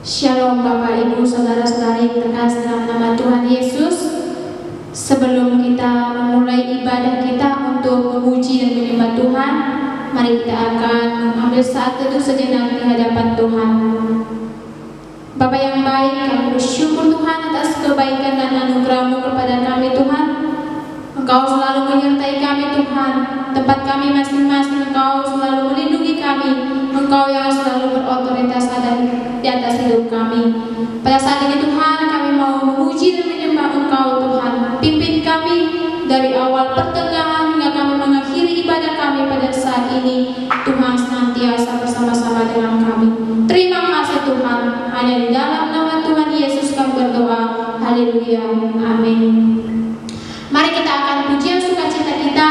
Shalom Bapak Ibu Saudara-saudari yang terkasih dalam nama Tuhan Yesus. Sebelum kita memulai ibadah kita untuk memuji dan menyembah Tuhan, mari kita akan mengambil saat teduh sejenak di hadapan Tuhan. Bapa yang baik, kami bersyukur Tuhan atas kebaikan dan anugerah-Mu kepada kami Tuhan. Engkau selalu menyertai kami Tuhan. Tempat kami masing-masing Engkau selalu melindungi kami. Engkau yang selalu berotoritas ada di atas hidup kami. Pada saat ini Tuhan, kami mau memuji dan menyembah Engkau Tuhan. Pimpin kami dari awal pertengahan hingga kami mengakhiri ibadah kami pada saat ini. Tuhan senantiasa bersama-sama dengan kami. Terima kasih Tuhan. Hanya di dalam nama Tuhan Yesus kami berdoa. Haleluya. Amin. Mari kita akan pujian sukacita kita,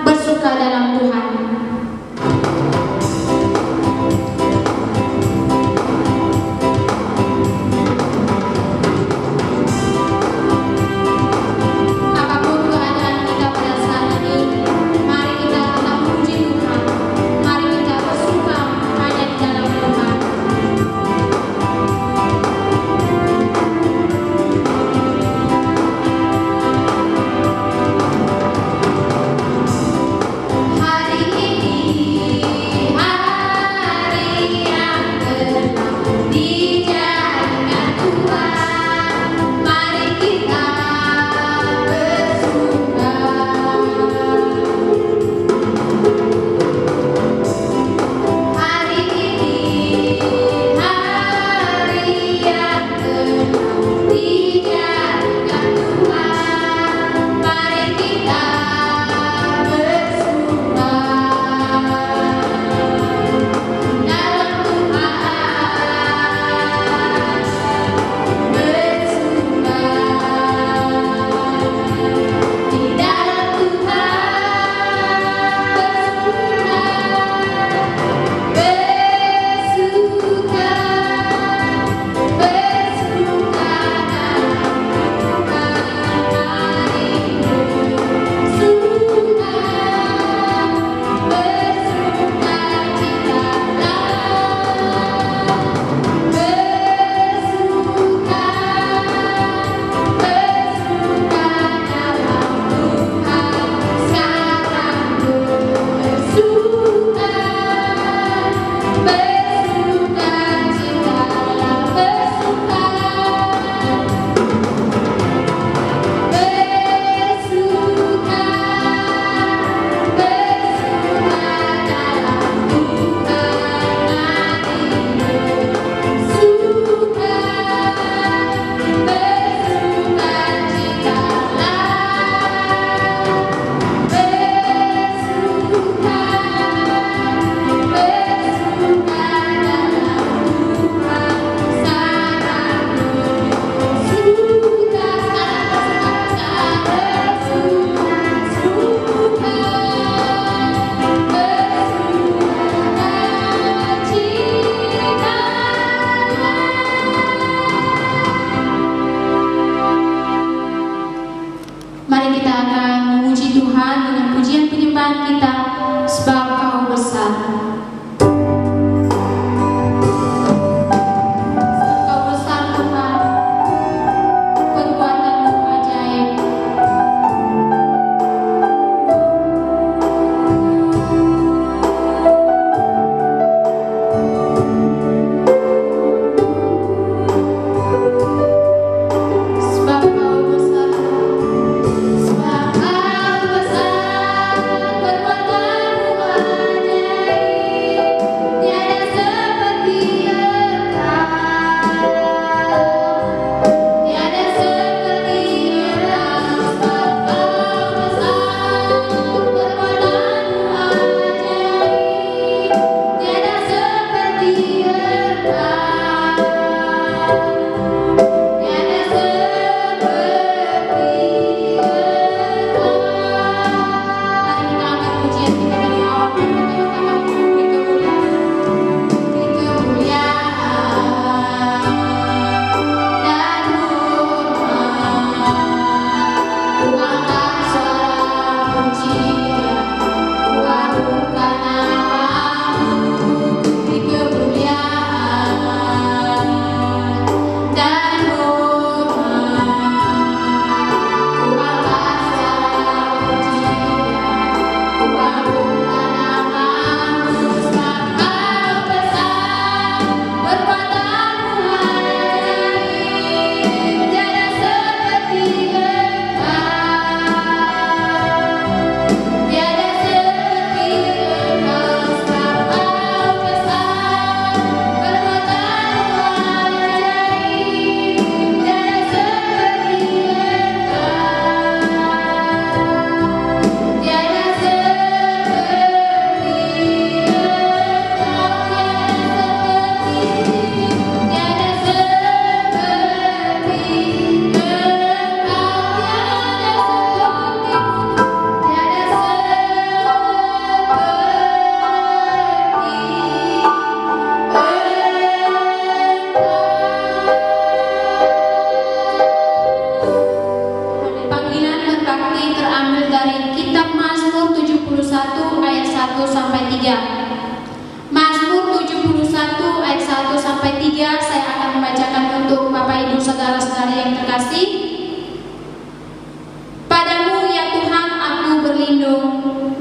bersuka dalam Tuhan. Haleluya. 1-3. Mazmur 71 ayat 1-3 saya akan membacakan untuk Bapak Ibu saudara-saudari yang terkasih. Padamu ya Tuhan aku berlindung,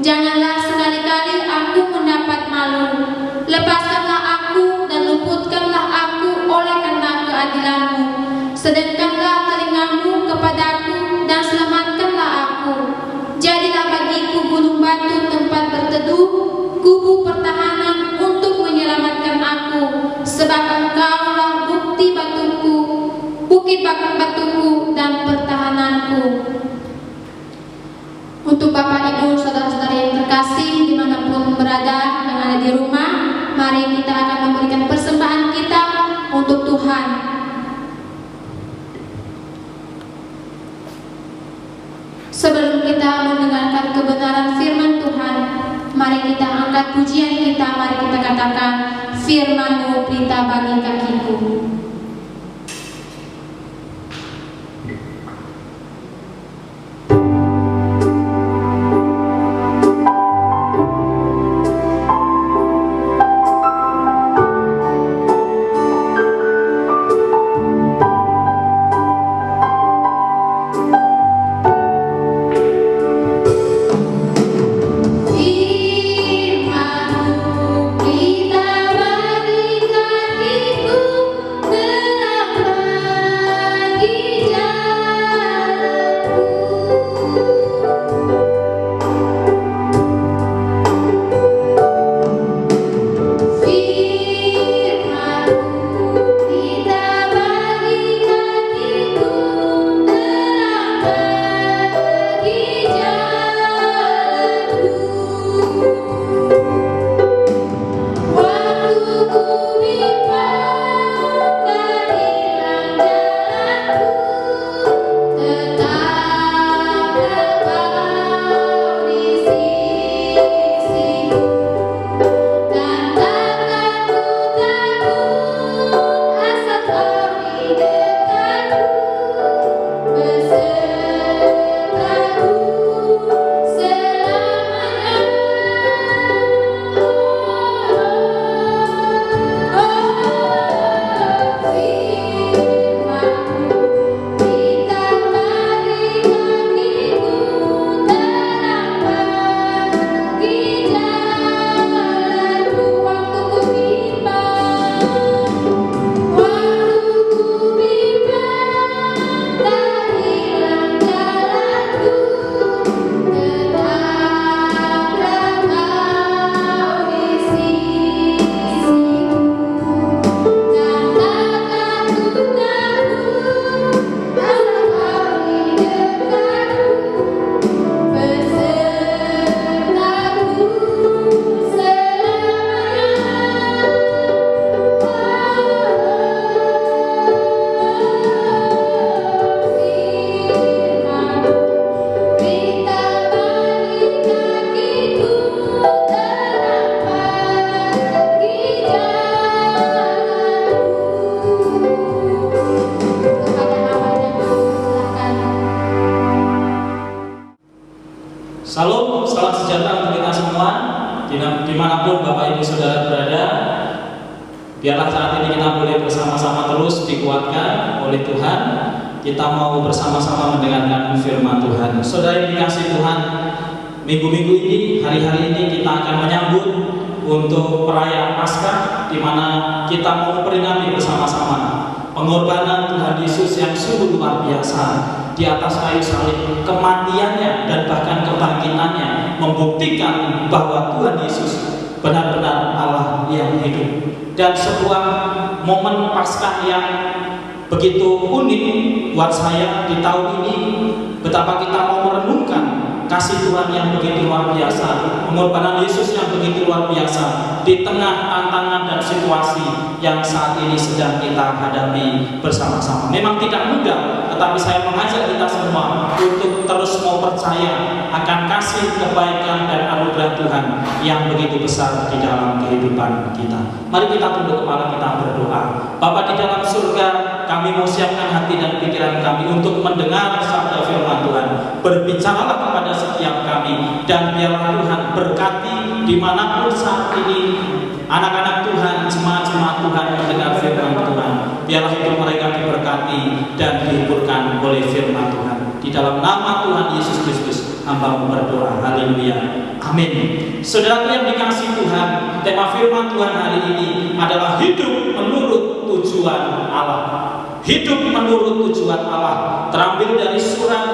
janganlah sekali-kali aku mendapat malu. Lepaskanlah aku dan luputkanlah aku oleh karena keadilan-Mu. Sedengkanlah telingamu kepadaku dan selamatkanlah aku. Jadilah bagiku gunung batu tempat berteduh, kubu pertahanan untuk menyelamatkan aku. Sebab Engkaulah bukti batuku, bukit batuku dan pertahananku. Untuk Bapak Ibu saudara-saudari yang terkasih dimanapun berada yang ada di rumah, mari kita akan memberikan persembahan kita untuk Tuhan. Sebelum kita mendengarkan kebenaran firman Tuhan, mari kita angkat pujian kita, mari kita katakan, firman-Mu pelita bagi kakiku. Salam sejahtera untuk kita semua, dimanapun Bapak Ibu Saudara berada. Biarlah saat ini kita boleh bersama-sama terus dikuatkan oleh Tuhan. Kita mau bersama-sama mendengarkan firman Tuhan. Saudara yang dikasihi Tuhan, minggu-minggu ini, hari-hari ini kita akan menyambut untuk perayaan Paskah, di mana kita mau memperingati bersama-sama pengorbanan Tuhan Yesus yang sungguh luar biasa. Di atas kayu salib, kematiannya dan bahkan kebangkitannya membuktikan bahwa Tuhan Yesus benar-benar Allah yang hidup. Dan sebuah momen Paskah yang begitu unik buat saya di tahun ini, betapa kita mau merenungkan kasih Tuhan yang begitu luar biasa, pengorbanan Yesus yang begitu luar biasa di tengah tantangan dan situasi yang saat ini sedang kita hadapi bersama-sama. Memang tidak mudah, tetapi saya mengajak kita semua untuk terus mau percaya akan kasih, kebaikan dan anugerah Tuhan yang begitu besar di dalam kehidupan kita. Mari kita tunduk kepala kita berdoa. Bapa di dalam surga, kami Kami mau siapkan hati dan pikiran kami untuk mendengar sabda firman Tuhan. Berbicaralah kepada setiap kami, dan biarlah Tuhan berkati dimanapun saat ini anak-anak Tuhan, jemaat-jemaat Tuhan mendengar firman Tuhan. Biarlah hidup mereka diberkati dan dihiburkan oleh firman Tuhan. Di dalam nama Tuhan Yesus Kristus, hamba berdoa. Haleluya. Amin. Saudaraku yang dikasihi Tuhan, tema firman Tuhan hari ini adalah hidup menurut tujuan Allah. Hidup menurut tujuan Allah. Terambil dari surat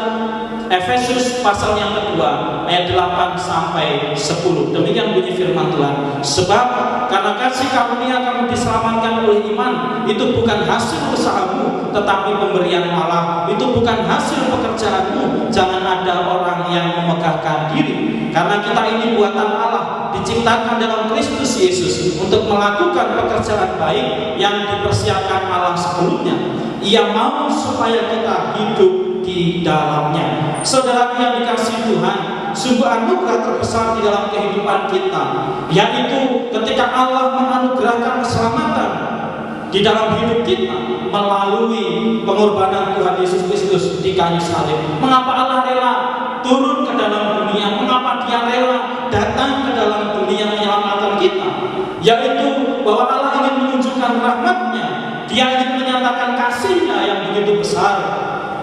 Efesus pasal yang kedua ayat 8 sampai 10. Demikian bunyi firman Tuhan. Sebab karena kasih karunia kamu diselamatkan oleh iman, itu bukan hasil usahamu, tetapi pemberian Allah. Itu bukan hasil pekerjaanmu. Jangan ada orang yang memegahkan diri. Karena kita ini buatan Allah, diciptakan dalam Kristus Yesus untuk melakukan pekerjaan baik yang dipersiapkan Allah sebelumnya. Ia mau supaya kita hidup di dalamnya. Saudara yang dikasihi Tuhan, sungguh anugerah terbesar di dalam kehidupan kita, yaitu ketika Allah menganugerahkan keselamatan di dalam hidup kita melalui pengorbanan Tuhan Yesus Kristus di kayu salib. Mengapa Allah rela turun ke dalam dunia? Mengapa Dia rela datang ke dalam dunia menyelamatkan kita? Yaitu bahwa Allah ingin menunjukkan rahmat-Nya. Dia ingin menyatakan kasih-Nya yang begitu besar.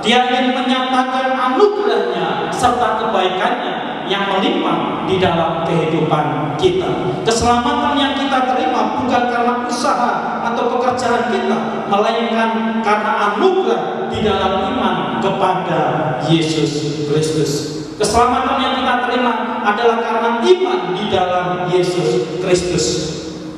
Dia ingin menyatakan anugerah-Nya serta kebaikan-Nya yang melimpah di dalam kehidupan kita. Keselamatan yang kita terima bukan karena usaha atau pekerjaan kita, melainkan karena anugerah di dalam iman kepada Yesus Kristus. Keselamatan yang kita terima adalah karena iman di dalam Yesus Kristus.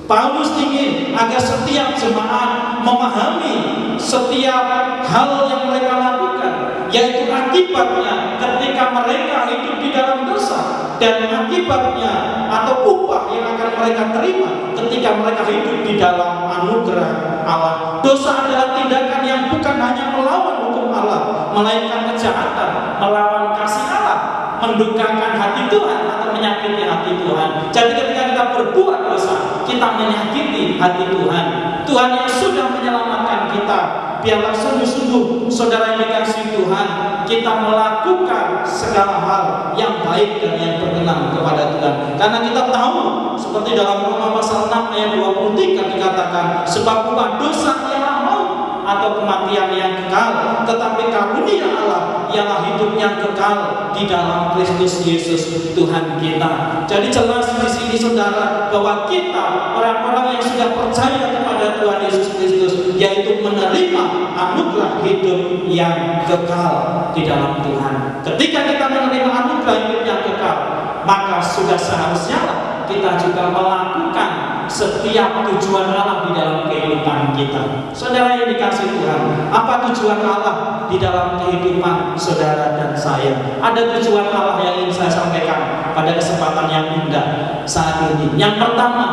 Paulus ingin agar setiap jemaat memahami setiap hal yang mereka lakukan, yaitu akibatnya ketika mereka hidup di dalam dosa, dan akibatnya atau upah yang akan mereka terima ketika mereka hidup di dalam anugerah Allah. Dosa adalah tindakan yang bukan hanya melawan hukum Allah, melainkan kejahatan melawan kasih Allah, mendukakan hati Tuhan atau menyakiti hati Tuhan. Jadi ketika kita berbuat dosa, kita menyakiti hati Tuhan. Tuhan yang sudah menyelamatkan kita, biarlah sungguh-sungguh saudara yang dikasihi Tuhan, kita melakukan segala hal yang baik dan yang berkenan kepada Tuhan. Karena kita tahu, seperti dalam Roma pasal 6 ayat 23 dikatakan, sebab upah dosa ialah maut atau kematian yang kekal, tetapi karunia Allah ialah hidup yang kekal di dalam Kristus Yesus Tuhan kita. Jadi jelas di sini saudara bahwa kita orang-orang yang sudah percaya kepada Tuhan Yesus Kristus, yaitu menerima anugerah hidup yang kekal di dalam Tuhan. Ketika kita menerima anugerah hidup yang kekal, maka sudah seharusnya kita juga melakukan setiap tujuan Allah di dalam kehidupan kita. Saudara yang dikasihi Tuhan, apa tujuan Allah di dalam kehidupan saudara dan saya? Ada tujuan Allah yang ingin saya sampaikan pada kesempatan yang indah saat ini. Yang pertama,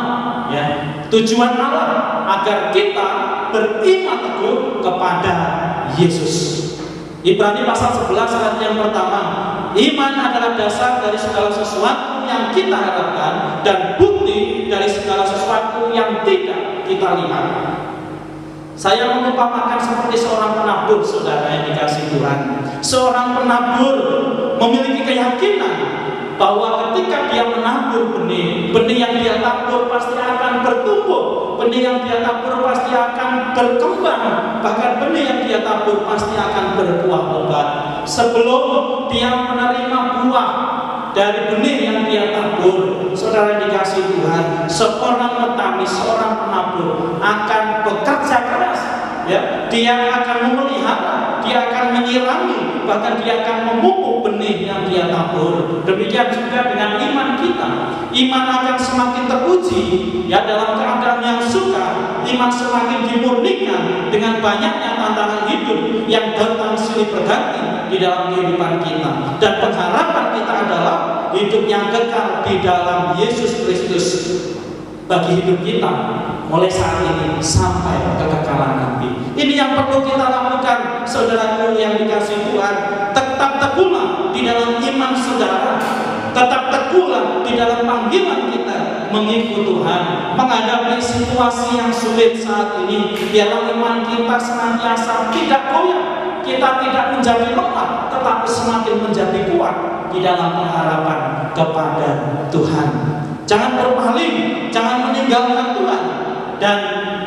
ya, tujuan Allah agar kita beriman teguh kepada Yesus. Ibrani pasal 11 ayat yang pertama, iman adalah dasar dari segala sesuatu yang kita harapkan dan bukti dari segala sesuatu yang tidak kita lihat. Saya mengumpamakan seperti seorang penabur, saudara yang dikasihi Tuhan. Seorang penabur memiliki keyakinan bahwa ketika dia menabur benih, benih yang dia tabur pasti akan bertumbuh, benih yang dia tabur pasti akan berkembang, bahkan benih yang dia tabur pasti akan berbuah lebat. Sebelum dia menerima buah dari benih yang dia tabur, saudara dikasih Tuhan, seorang petani, seorang penabur akan bekerja keras, ya, dia akan memelihara, dia akan menyirami, bahkan dia akan memupuk benih yang dia tabur. Demikian juga dengan iman kita. Iman akan semakin teruji, ya, dalam keadaan yang sukar. Iman semakin dimurnikan dengan banyaknya tantangan hidup yang datang silih berganti di dalam kehidupan kita. Dan pengharapan kita adalah hidup yang kekal di dalam Yesus Kristus bagi hidup kita mulai saat ini sampai kekekalan nanti. Ini yang perlu kita lakukan, saudaraku yang dikasihi Tuhan. Tetap teguhlah di dalam iman saudara, tetap teguhlah di dalam panggilan kita mengikut Tuhan. Menghadapi situasi yang sulit saat ini, biarlah iman kita senantiasa tidak goyah, kita tidak menjadi lemah, tetapi semakin menjadi kuat di dalam pengharapan kepada Tuhan. Jangan berpaling, jangan meninggalkan Tuhan, dan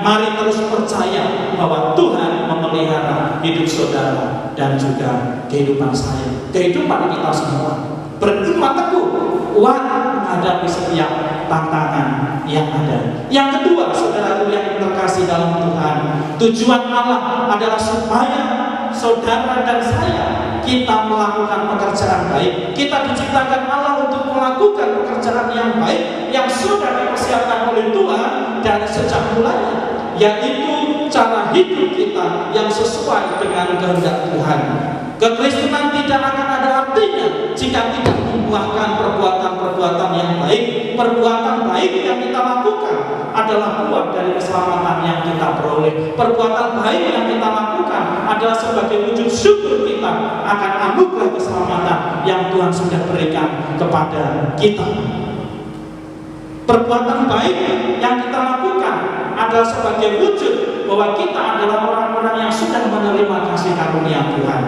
mari terus percaya bahwa Tuhan memelihara hidup saudara dan juga kehidupan saya, kehidupan kita semua. Beriman teguh, kuat menghadapi setiap tantangan yang ada. Yang kedua, saudaraku yang terkasih dalam Tuhan, tujuan Allah adalah supaya saudara dan saya kita melakukan pekerjaan baik. Kita diciptakan Allah untuk melakukan pekerjaan yang baik yang sudah dipersiapkan oleh Tuhan dari sejak mulanya, yaitu cara hidup kita yang sesuai dengan kehendak Tuhan. Kekristenan tidak akan ada artinya jika tidak membuahkan perbuatan-perbuatan yang baik. Perbuatan baik yang kita lakukan adalah buah dari keselamatan yang kita peroleh. Perbuatan baik yang kita lakukan adalah sebagai wujud syukur kita akan anugerah keselamatan yang Tuhan sudah berikan kepada kita. Perbuatan baik yang kita lakukan adalah sebagai wujud bahwa kita adalah orang-orang yang sudah menerima kasih karunia Tuhan.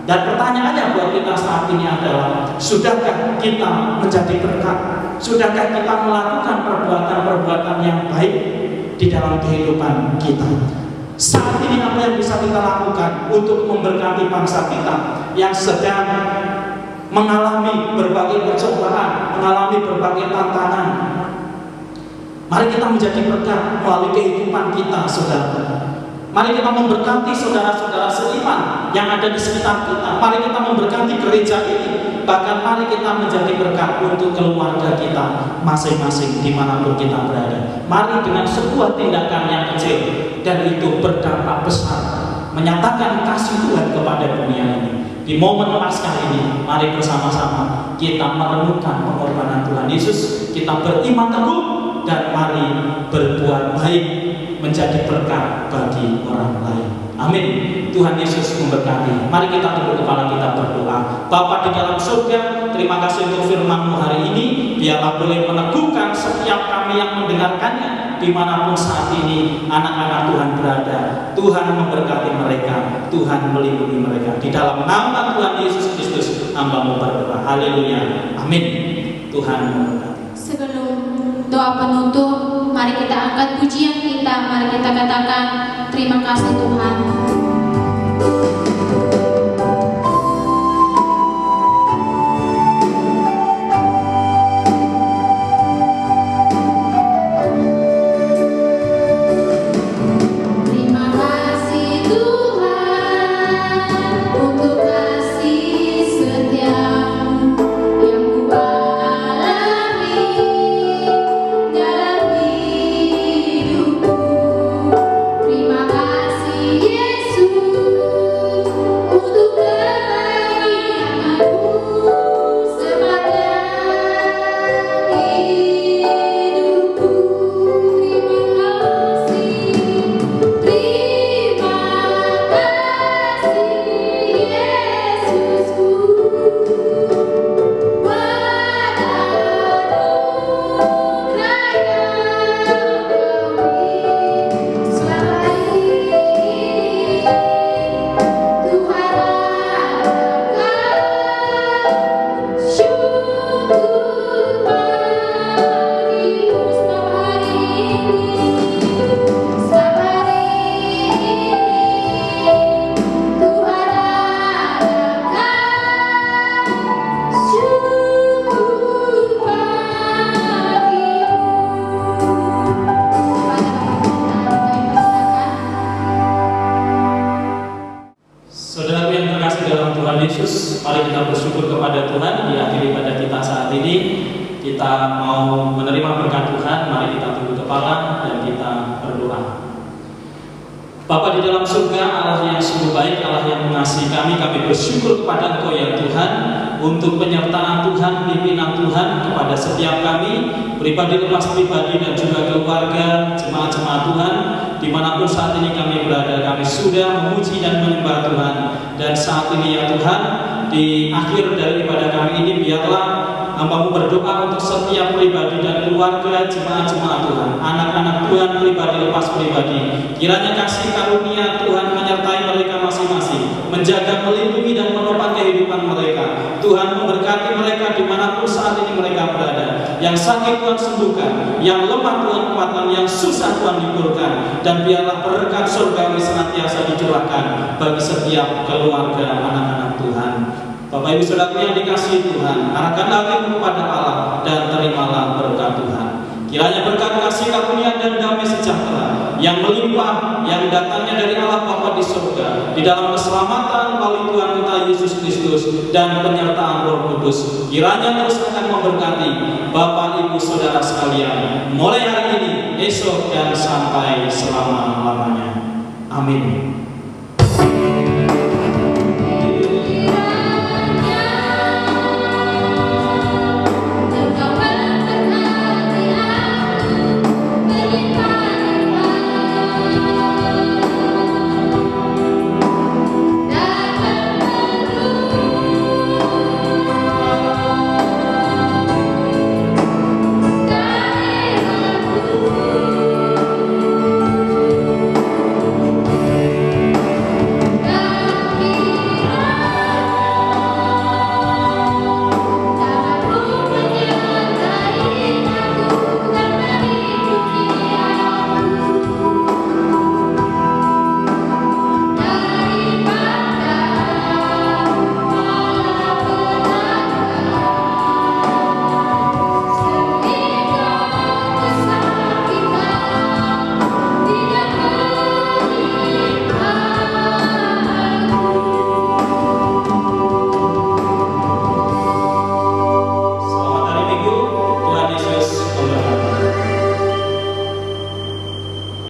Dan pertanyaannya buat kita saat ini adalah, sudahkah kita menjadi berkat? Sudahkah kita melakukan perbuatan-perbuatan yang baik di dalam kehidupan kita? Saat ini apa yang bisa kita lakukan untuk memberkati bangsa kita yang sedang mengalami berbagai percobaan, mengalami berbagai tantangan? Mari kita menjadi berkat melalui kehidupan kita, saudara. Mari kita memberkati saudara-saudara seiman yang ada di sekitar kita. Mari kita memberkati gereja ini. Bahkan mari kita menjadi berkat untuk keluarga kita masing-masing dimanapun kita berada. Mari dengan sebuah tindakan yang kecil dan itu berdampak besar, menyatakan kasih Tuhan kepada dunia ini. Di momen Paskah ini, mari bersama-sama kita merenungkan pengorbanan Tuhan Yesus. Kita beriman teguh dan mari berbuat baik, menjadi berkat bagi orang lain. Amin. Tuhan Yesus memberkati. Mari kita tunduk kepala kita berdoa. Bapa di dalam surga, terima kasih untuk firman-Mu hari ini. Biarlah boleh meneguhkan setiap kami yang mendengarkannya dimanapun saat ini anak-anak Tuhan berada. Tuhan memberkati mereka, Tuhan melindungi mereka. Di dalam nama Tuhan Yesus Kristus, hamba-Mu berdoa. Haleluya. Amin. Tuhan memberkati. Sebelum doa penutup, mari kita angkat pujian kita. Mari kita katakan terima kasih Tuhan. Terima kasih Tuhan untuk kasih setiamu yang ku alami dalam hidupku. Terima kasih Yesus untuk kebahagiaanmu sepanjang hidupku. Terima kasih Yesusku, buat anugerah yang Kau beri selama ini. Tuhan harapkan syukur bagimu setiap hari ini. Setiap hari ini Tuhan harapkan syukur bagimu. Saudaraku yang terkasih dalam Tuhan Yesus, mari kita bersyukur kepada Tuhan. Di akhir ibadah kita saat ini, kita mau menerima berkat Tuhan. Mari kita tunduk kepala dan kita berdoa. Bapa di dalam surga, Allah yang sungguh baik, Allah yang mengasihi kami bersyukur kepada Engkau ya Tuhan untuk penyertaan Tuhan, pimpinan Tuhan kepada setiap kami, pribadi lepas pribadi dan juga keluarga, jemaat-jemaat Tuhan, dimanapun saat ini kami berada. Kami sudah memuji dan menyembah Tuhan, dan saat ini ya Tuhan, di akhir dari ibadah kami ini biarlah Hamba-Mu berdoa untuk setiap pribadi dan keluarga jemaat-jemaat Tuhan, anak-anak Tuhan pribadi lepas pribadi. Kiranya kasih karunia Tuhan menyertai mereka masing-masing, menjaga, melindungi dan menopang kehidupan mereka. Tuhan memberkati mereka dimanapun saat ini mereka berada. Yang sakit Tuhan sembuhkan, yang lemah Tuhan kuatkan, yang susah Tuhan liburkan, dan biarlah berkat surgawi senantiasa dicurahkan bagi setiap keluarga anak-anak Tuhan. Bapak Ibu Saudara yang dikasihi Tuhan, arahkan hatimu kepada Allah dan terimalah berkat Tuhan. Kiranya berkat kasih karunia dan damai sejahtera yang melimpah, yang datangnya dari Allah Bapa di surga, di dalam keselamatan melalui Tuhan kita Yesus Kristus dan penyertaan Roh Kudus, kiranya terus akan memberkati Bapak Ibu Saudara sekalian, mulai hari ini, esok, dan sampai selama-lamanya. Amin.